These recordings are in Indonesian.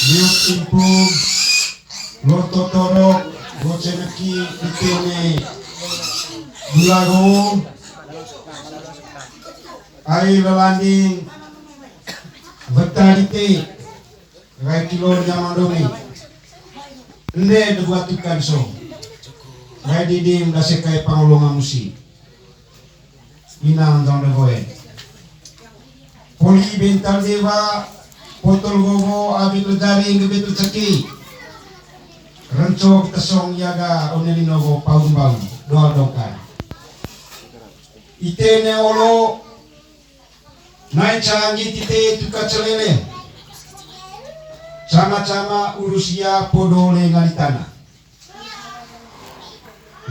Liuk impung Lototorok Goceneki Itene Bulago Air lelanding Betalite Rai kilor nyamandomi Nde debuatukan so Rai didim dasekai pangulungan musi Inang dong degoe Poli bental dewa Potol gogo abit ledari ngebetu ceki Rencok tesong yaga onelinogo paung-paung doa dokan Ite ne olo Naik canggih tite tuka celele Cama-cama urusia podole ngalitana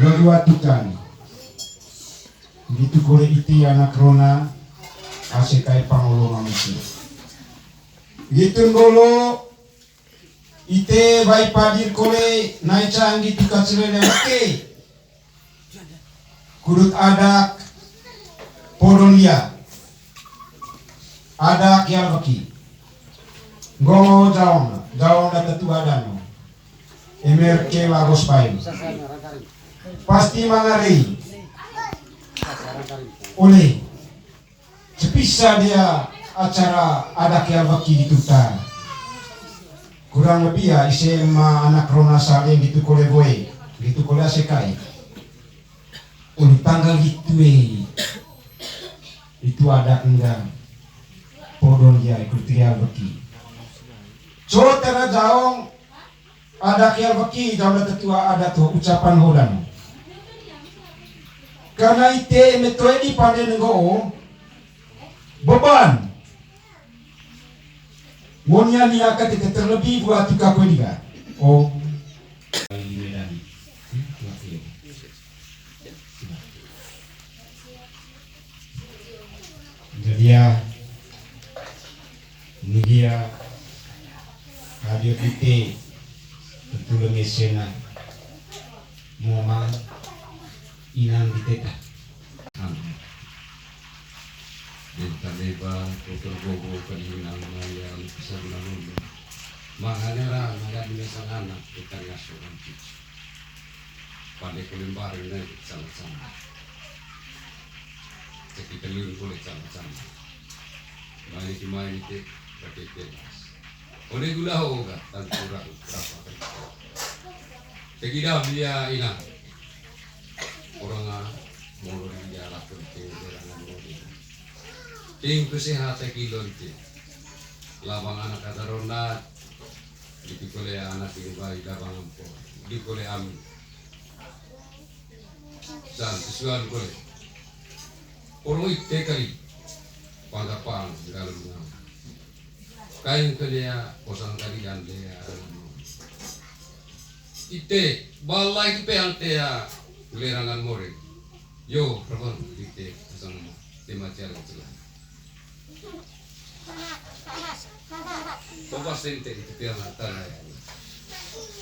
Dua tukan Gitu kore iti anak rona Asekai pangolo manusia Gitu ngolo Ite baik padir kole naik canggih tuka celele oke Kudut adak Podolia Adak yang baki Gongo jawang na tetu adano Emerke lagos pain Pasti mangari Oleh Cepisa dia acara adak yang baki ditutar Kurang lebih ya SMA anak rona saling gitu kole boy Gitu kole asekai Oleh tanggal gitu Itu adak enggak Podon dia ikut trial beki So tera jaong Adak yang beki Jauh tetua ada tuh ucapan hodan Karena ite metoedi pada nego Beban Monya niya ketika terlebih buat tuka kodiga Oh Jadi ya Nigia Radio PT Betulung esena Momang Inang diteta Denta leba kotor gogo kaninang mayang sa nanun. Mahanera magadi na sang anak kita ngasukan kids. Pada kulimbar na sama-sama. Kita lulun kulit sama-sama. Main kimain itu pakai telas. Oleh gula hoga tantura berapa kali. Tegida dia ina. Orang mulur dia lakukan dengan mulur. Ting kesehatan kilon ti, labang anak kata ronat, itu kole anak ini bayi labang ampo, di kole amin, dan sesuatu kole, orang itu kali, pangkapan dalam nama, kain kole ya, posang kali dan dia, ite balai itu peante ya, lerangan more, yo, rabang ite, pasang tema cara celah. Coba sente itu piang tanah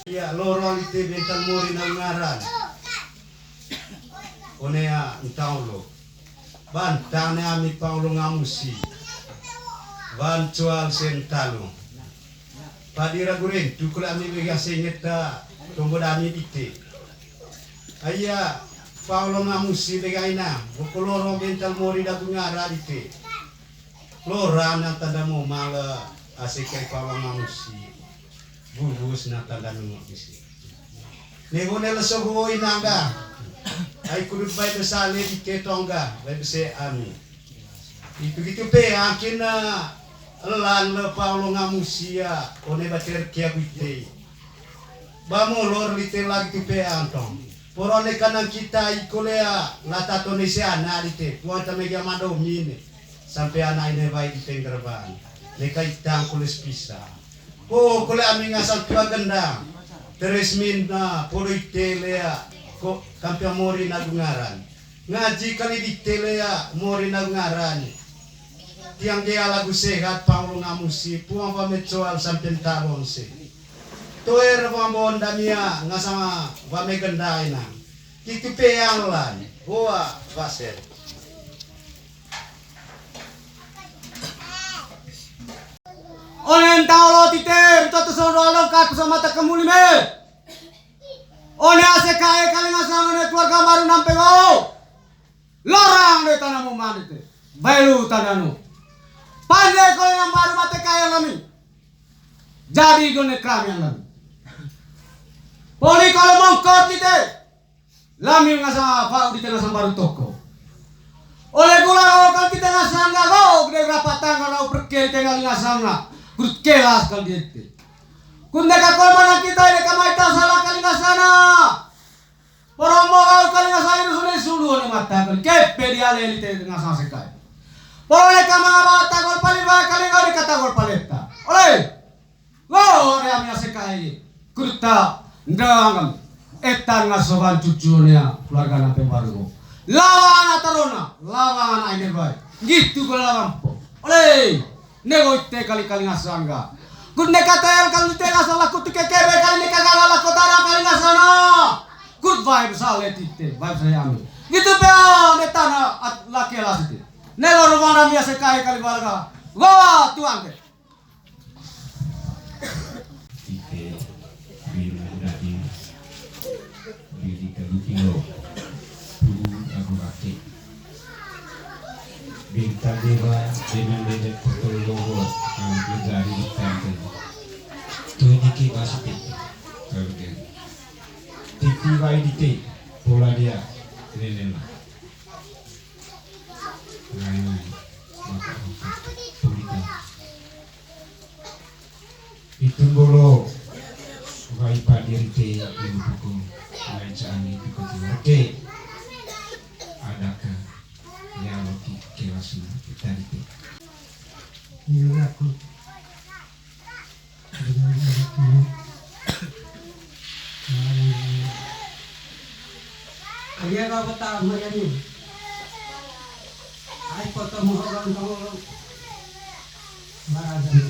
Ya lorong ite bental mori nang ngaran Onea entaulo Ban tane ami paulo ngamusi Ban cual sentalo Padira guren tukula ami bega senyeta Tunggu dami dite Aya paulo ngamusi bega ina Buku lorong bental mori dagu ngara dite Loran na tanda mo mala asikay pawang mamusi bubus na tanda mo kisi. Nego nela sogo inaga ay kudut bay besale di ketonga bay bese ami. Itu gitu pe akin na lan le paulo ngamusi ya one bater kia gite. Bamo lor lite lagi tu pe antong. Porone kanang kita ikolea lata tonesia na dite. Puanta mega mando mine. Sampai anak ini baik di tenggerbang, mereka itang kulis pisah. Oh, kulit amin asal tua gendang, terus minta poli telea, kok kampion mori nagungaran. Ngaji kali di telea mori nagungaran. Tiang dia lagu sehat, paulo ngamusi, puang pamecoal sampai talon se. Toer pambon damia ngasama wame gendaina. Kitu peang lan, boa pasir. Onen taulo titer, toto aku sama mata kemuli me. One ase kae kali ngasang ne keluarga baru nampe go. Lorang de tanamu manite. Bailu tananu. Pandai kau yang baru mate kaya lami. Jadi gone kami yang lami. Poli kalau mongkot kita. Lami ngasang apa di tengah sang baru toko. Oleh gula kalau kita ngasang go, gede rapatan kalau pergi tengah ngasang na. Kurut kelas kalau dia. Kunda kakol mana kita ini kamaita salah kali ngasana. Poromo kali ngasang itu sudah sulu ni mata kali. Kepe dia leli tengah ngasang sekai. Oleh kama bata gol paliba kali kau dikata gol paleta. Oleh. Go rea mia sekai. Kurta ndangam. Etan ngasoban cucunya keluarga nampe baru. Lawan atarona, lawan aine baik. Gitu kalau lawan po. Oleh, nego ite kali-kali ngasangga. Kun nekatel kali ite ngasala kutu kekebe kali nekagala kotara kali ngasana. Good vibe salet ite, vibe saya ambil. Gitu peo netana laki las ite. Nego rumana mia sekai kali balga. Wah, tuan ke. Ite bila dadi di kalutilo. Bintang dewa dengan dedek kotor logo yang berjari di kantor. Tuh diki pasti kalau dia. Titi wai dite pola dia nenek. Lain maka tulikan. Itu bolo wai padir te ibu buku lain canggih itu oke. Adakah yang lebih kelasnya kita itu? Iya aku dengan itu kaya kau pertama ya ni ay ketemu orang barajan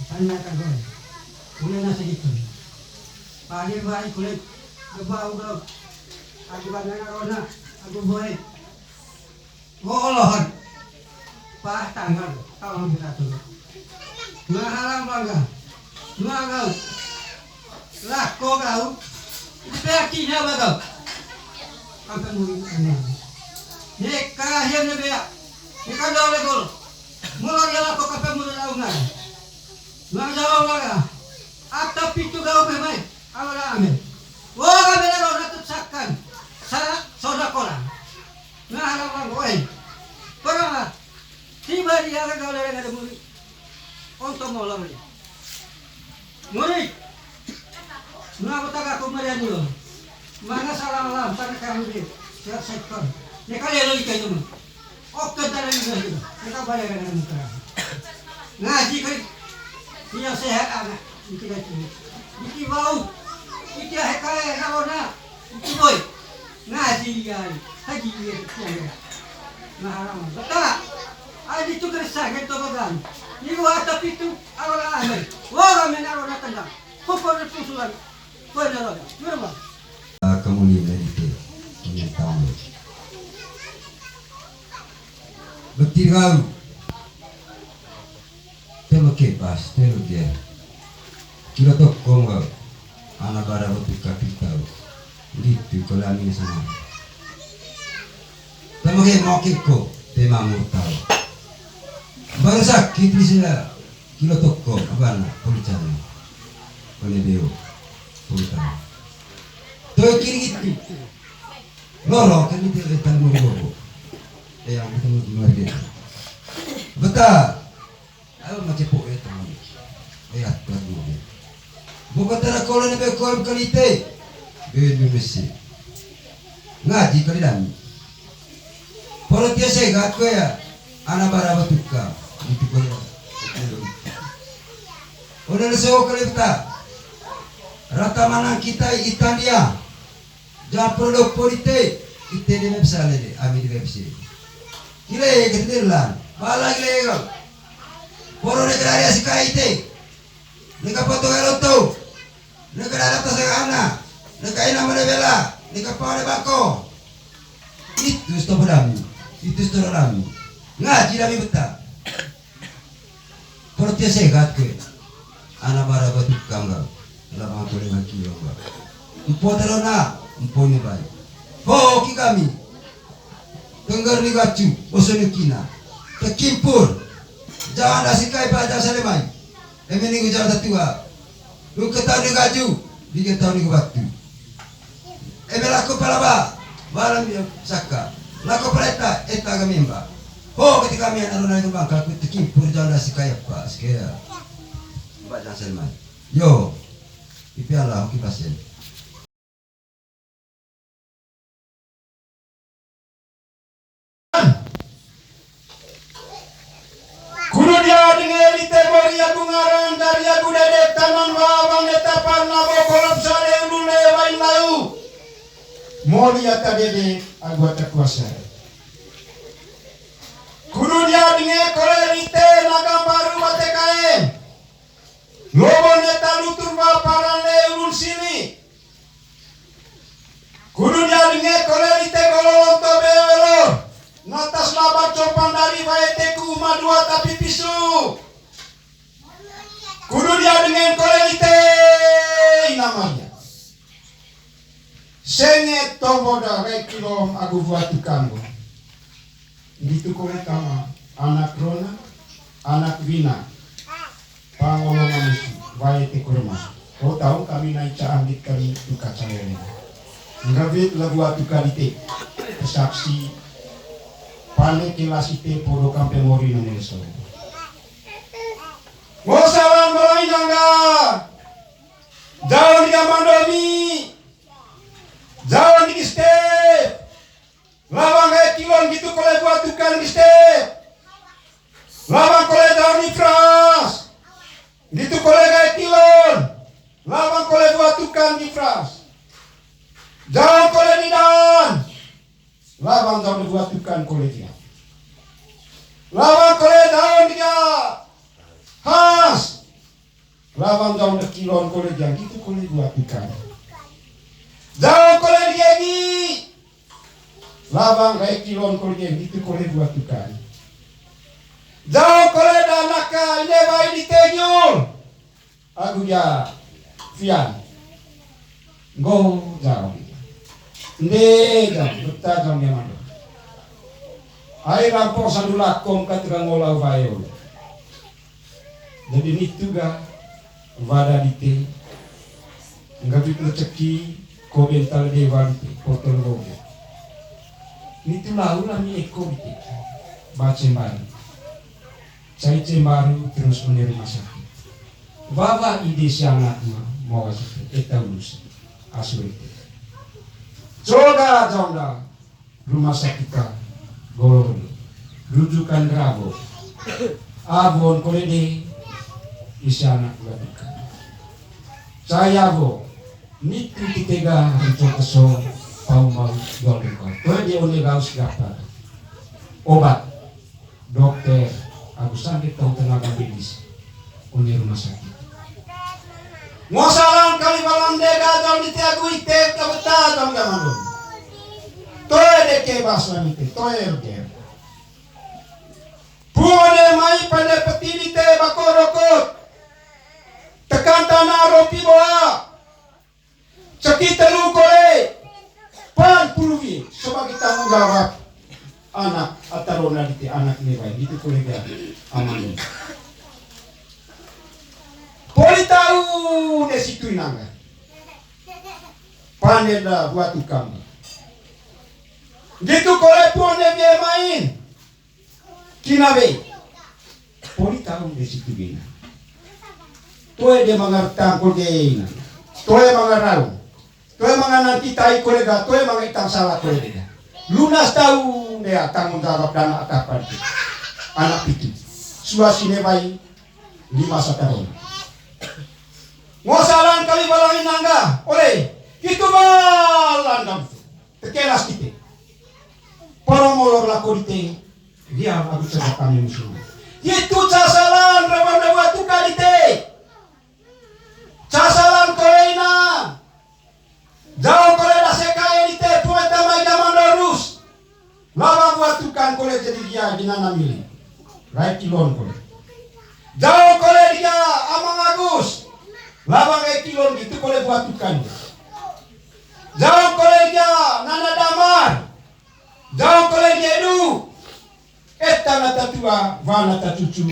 tanya kagak kuliah nasi gitu pagi baik kuliah kebau kau aku banyak orang aku boleh Wolohan Pak tanggal tahun kita tuh ngahalang bangga ngagal lako kau pekinya bagau akan mungkin aneh neka yang nebea neka dole gol mulai jalan kok kapan mulai laungan ngajalau laga atau pitu kau memang awal ame wah kami lalu natut sakan sarak soda kolang ngahalang bangga woi pernah tiba di atas kau lagi ada muri untuk mau lagi muri ngapa tak aku meriah dulu mana salah alam tanah kamu di sektor ni kali lalu kayu tu oke tanah juga itu kita bayar dengan muka ngaji kali dia sehat anak kita itu iki bau iki hekaya kawana iki boy ngaji dia haji dia tiada nah haram betul ada itu kerja gitu bagan ni gua tapi itu awal akhir wah menaruh tendang pokok pusulan kau nak berapa kemudian itu tahu betul kau telo kepas telo dia kira tu konggal anak bara betul kapital gitu kalau angin sana telo ke mau kiko tema murtal baru sakit di sini kilo toko apa nak policana oleh dia policana tuh kiri gitu loro kan itu letak mulu yang ketemu di luar dia betul ayo macam pok itu tuan dulu bukan tera kolon ni bekol kalite beli mesti ngaji kali dan kalau dia sehat kau ya anak bara batuka itu kau ya udah sewa kali kita rata mana kita Italia jangan produk politik kita di website ni kami di website kira ketirlan bala kira poro negara ya sikai te neka foto eloto neka data segana neka ina mana bela neka pare bako itu stop dami itu stop dami ngaji dami beta poro dia sehat ke Anak bara batu kangga. Labang ko rin kilo ba. Empo terona, empo ni baik. Ho ki kami. Tenggar ni gacu, boso ni kina. Tekimpur. Jangan asikai pada salemai. Emeni gujar tatua. Lu ketau ni gacu, bikin tahu ni batu. Laku palaba, balam dia saka. Laku paleta, eta gamimba. Ho ketika kami anak itu bangka, aku tekimpur jangan asikai apa, sekaya. Baca salemai. Yo, ipiala hoki pasien. Kudu dia dengan di temori aku ngarang dari aku dedek taman wawang eta parna bokolop sare ulule wain lau. Moli ata dedek aku ata kuasa. Kudu dia dengan kolerite nagam baru bate kaen. Lobon eta lutur wa parane ulun sini. Kudu dia dengan kolerite gololong tobe elor. Natas labar copan dari waeteku madua tapi pisu. Kudu dia dengan kolerite namanya. Senget tomoda rekilom aku buat tukanggo. Gitu kore kama anak Rona, anak Vina. Pangolongan musuh waete kurma. Kau tahu kami naik caambit kami tuka calon. Ngabit lagu atu kalite. Saksi pane kilasite podo kampe mori no meso. Mosalan balai nangga. Jalan di Mandomi. Jalan di Step. Lawang kayak kilon gitu kalau buat tukang di Step. Lawang kalau jalan di Fras. Gitu kalau kayak kilon. Lawang kalau buat tukang di Fras. Jalan kalau di Dan. Lawang jauh buat tukang kolegnya. Lawang kole daun dia khas. Lawang jauh de kilon kolegnya gitu kole buat tukang. Jauh kole dia ni. Lawang kayak kilon kolegnya gitu kole buat tukang. Jauh kole danaka ini bayi di tenyul. Aku ya Fian. Go jauh. Ndega betagam yang ada. Air rampok sandulah kom katrang ngolau bayo. Jadi itu ga vada dite. Enggak bikin ceki komentar dewa dite potol gogo. Itu laulah mi eko dite. Baca baru. Cai baru terus menerima sakit. Baba ide sangat mau sakit. Eta ulus asli. Coba jonda rumah sakit golor rujukan rabo abon kolede isana kuladika saya bo nitu titega untuk keso pau mau golor ko dia oleh gaus gata obat dokter aku sakit tahu tenaga medis oleh rumah sakit ngosalan kali balam dega jam di tiagu ite kabeta jam gamandum. Toe deke baswan ite, toe erger. Puone mai pada petini te bakorokot. Tekan tanah ropi boa. Cekit telu koe. Pan puluhi sebagai tanggung jawab anak atarona dite anak ni bae itu kolega amandum. Poli tahu de situ inanga. Panela buat tukang. Gitu kole pone dia main. Kinabe. Poli tahu de situ bina. Toe dia mangartang kolgeina. Toe mangarau. Toe mangananti tai kolega, toe mangitang salah kolega. Lunas tahu dia tanggung jawab dan atapan. Anak itu. Suasine bayi 5 tahun. Ngosalan kali balangin nangga, oleh itu malan kamu, terkelas kita. Para molor laku dite, dia aku coba kami musuh. Itu casalan rawan tu kali te, casalan koreina, jauh korena sekai dite, pueta mai zaman darus, lama buat tukang kole jadi dia dinana milih, right kilon kole, jauh kole dia amang agus. Lawang kilon gitu boleh buat tukan. Jauh koleja nana damar. Jauh koleja edu. Eta nata tua, vana ta cucu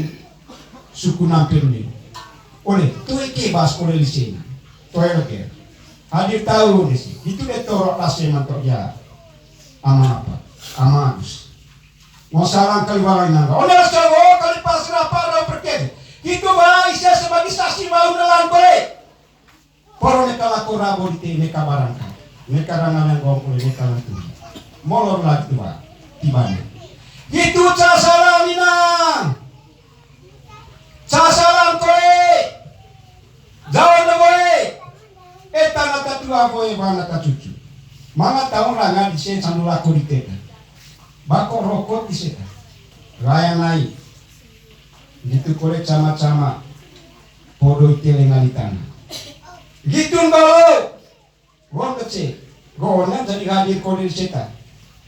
suku nampir ni. Oleh tu bas oleh lisena. Toy lagi. Hadir tahu di sini. Itu dia torok lasem mantok ya. Ama apa? Amanus. Mau salam kali walang nangga. Oleh sawo kali pasrah para perke. Itu ba isya sebagai saksi mau nelan boleh. Poro neka lako rabo di neka barangka. Neka rangan yang gong oleh neka lantu. Molor lagi tua. Tibane. Itu sasaran inang. Sasaran kore. Jauh na boy. Eta nata tua boy bana ta cucu. Mga taong rangan di sen sanula ko di teka. Bako rokok di seta. Raya naik. Gitu kore cama-cama. Podo itele ngalitana. Gitu ngalo. Gon kece. Gona jadi hadir kore di seta.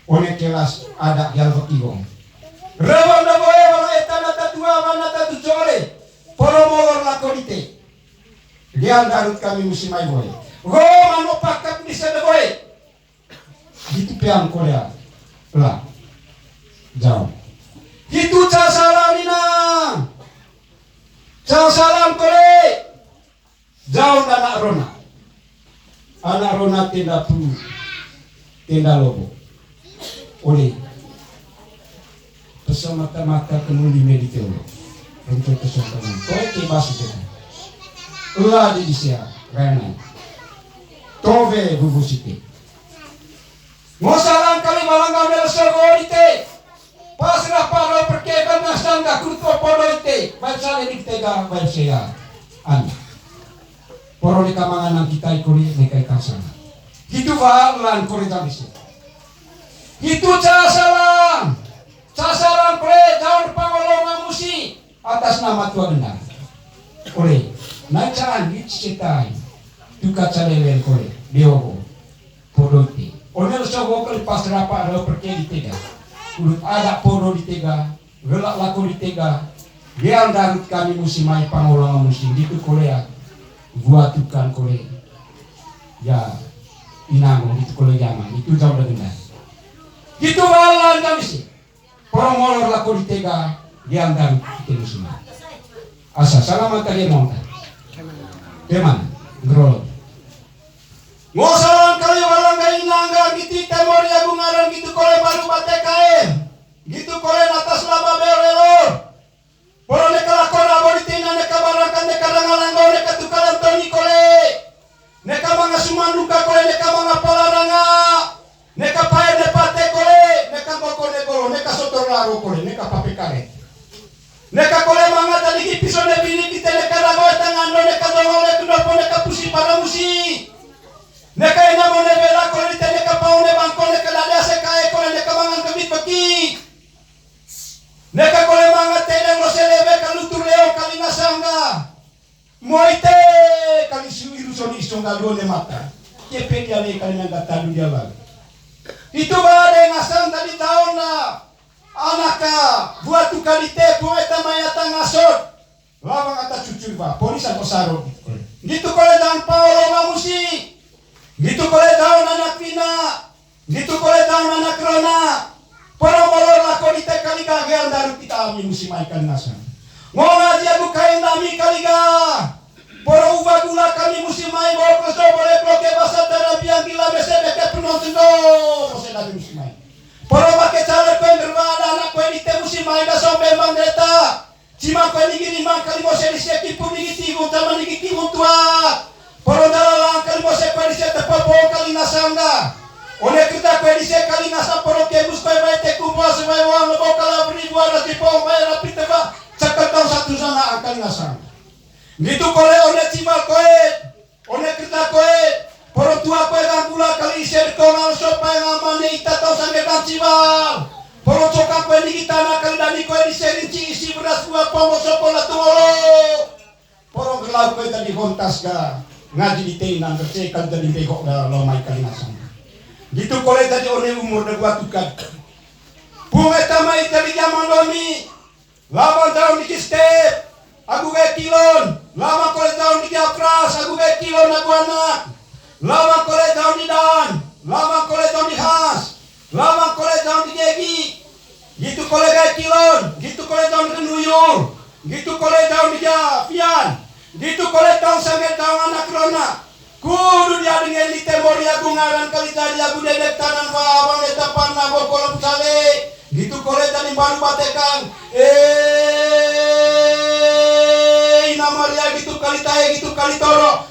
One kelas ada yang berkigong. Rawang na boy wala eta nata tua bana ta tucore. Poro molor la kolite. Dia darut kami musimai boy. Go mano pakap di sana boy. Gitu piang Korea. Lah. Jauh. Gitu sasaran inang. Sasaran kore. Jauh anak Rona. Anak Rona tenda pu. Tenda lobo. Oleh. Pesong mata-mata kemuli meditelo. Untuk kesopanan. Kore kebas itu. Ulah di sia. Rena. Tove bubusite. Ngosalan kali malang ngambil sororite. Pasrah paro perkekan nasangga kurto podorite. Baca ini tega baca an. Poro di kamangan kita ikuri nekai kasana. Itu balan kore tabisi. Itu casalan. Casalan kore tahun pangolongan musi atas nama tua benar. Kore nacaan dicetai. Duka calelen kore diogo podorite. Onel sogo kali pasrah paro perke di tega. Kulit ada podo di tega, gelak laku di tega. Dia darut kami musimai pangolongan musim itu Korea. Buat tukan Korea. Ya, inang itu Korea zaman itu jauh lebih benar. Itu malah kami sih. Pangolor laku di tega, dia darut kita musimai. Asa salamat kali monta. Teman, grolo. Ngosalan kali walang gay nangga gitu temor ya bungaran gitu kole baru bate kaem gitu kole atas laba belelor poro neka lakon abo ditina neka barangkan neka rangalanggo neka tukalan toni kole neka mga sumanduka kole neka mga palaranga neka pae depate kole neka ngoko negoro neka sotorlaro kole neka papekare neka kole mga tadi piso nebini kita neka rago etangando neka dongole kudopo neka pusi para musi neka ina mo nebela kole te neka paune bangko neka lada sekae kole neka mangan kemit peki neka kole mangan tedeng lo selebe kalutur leo kali nasanga moite kali suiru soni isonga done mata kepe dia le kali nanga tadu dia bal itu bade ngasang tadi tahun na anaka buat tu kali te poeta mayata ngasot lawang ata cucur ba polisa kosaro gitu kole dan Paulo mamusi gitu boleh tahu anak Pina, gitu boleh tahu anak Rona. Para molor lako di kali gagel dari kita ami musimai kali nasan. Ngolah dia bukain nami kali ga. Para ubah gula kami musimai bawa keso boleh bloke bahasa terapi yang gila besar dekat penonton do. Masa lagi musimai. Para pakai cara kau berbada anak kau di musimai dah sampai mandeta. Cuma kau ni gini mang kali mau selesai kipu ni gitu, zaman ni gitu tua. Poro dalam kali mo se kali se tepapo kali nasanga. Oleh kita kali se kali nasa poro kebus koi bae te kumpa se bae wang lo kala beri buara di po bae rapi teba cakar tahun satu sana kali nasanga. Gitu kole oleh cimal koe. Oleh kita koe poro tua koe gangula kali se konal sopai ngamane ita tahun sange dan cimal. Poro coka koe ni kita na kali dani koe di serinci isi beras buah pongo sopola tuolo. Poro gelau koe tadi kontas ga. Ngaji di tenan tercekal dari begok dah lomai kali nasang. Gitu kole tadi oleh umur dah gua tukar. Bunga tamai dari zaman domi. Lama tahun di step. Aku kayak kilon. Lama kole tahun di akras. kilo na guanak. Lama kole tahun di dan. Lama kole tahun di khas. Lama kole tahun di gegi. Gitu kole gaya kilon. Gitu kole tahun di nuyur. Gitu kole tahun di jafian. Gitu kole tahun sangat tahun anak rona. Kudu dia dengan di temor ya bungaran kalita dia gudeg tanan bawang etapan nabo kolom sale. Gitu kole tadi baru batekan. Nama dia gitu kalita gitu kali toro.